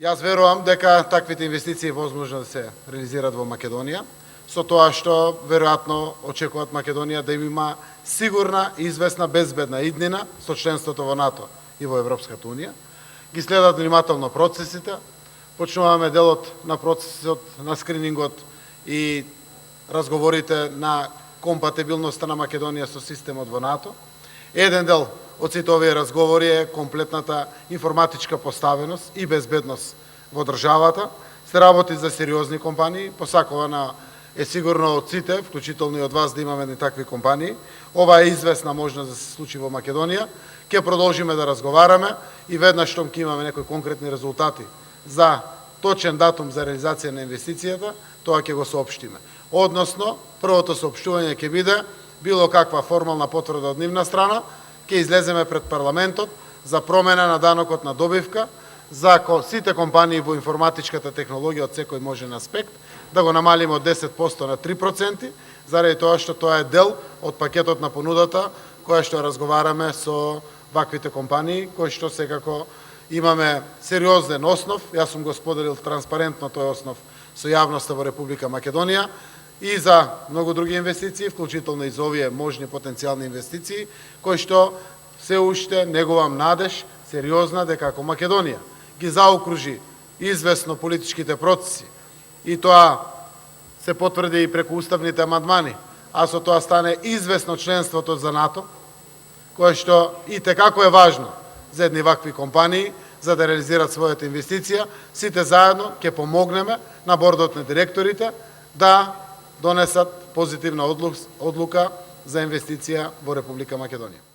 Јас верувам дека таквите инвестиции е возможно да се реализираат во Македонија, со тоа што веројатно очекуваат Македонија да има сигурна и известна безбедна иднина со членството во НАТО и во Европската Унија. Ги следат внимателно процесите, почнуваме делот на процесот на скринингот и разговорите на компатибилноста на Македонија со системот во НАТО. Еден дел од сите овие разговори е комплетната информатичка поставеност и безбедност во државата. Се работи за сериозни компании, посакувана е сигурно од сите, вклучително и од вас, да имаме такви компании. Ова е известна можност да се случи во Македонија. Ќе продолжиме да разговараме и веднаш штом ќе имаме некои конкретни резултати за точен датум за реализација на инвестицијата, тоа ќе го соопштиме. Односно, првото соопштување ќе биде било каква формална потврда од нивна страна, ќе излеземе пред парламентот за промена на данокот на добивка за сите компании во информатичката технологија од секој можен аспект, да го намалиме од 10% на 3%, заради тоа што тоа е дел од пакетот на понудата која што разговараме со ваквите компании, кои што секако имаме сериозен основ. Јас сум го споделил транспарентно тој основ со јавноста во Република Македонија и за многу други инвестиции, вклучително и за овие можни потенцијални инвестиции, кои што се уште негувам надеж сериозна дека ако Македонија ги заокружи известно политичките процеси и тоа се потврди и преку уставните амандмани, а со тоа стане известно членството за НАТО, кое што и текако е важно за едни вакви компании, за да реализираат својата инвестиција, сите заедно ќе помогнеме на бордот на директорите да донесат позитивна одлука за инвестиција во Република Македонија.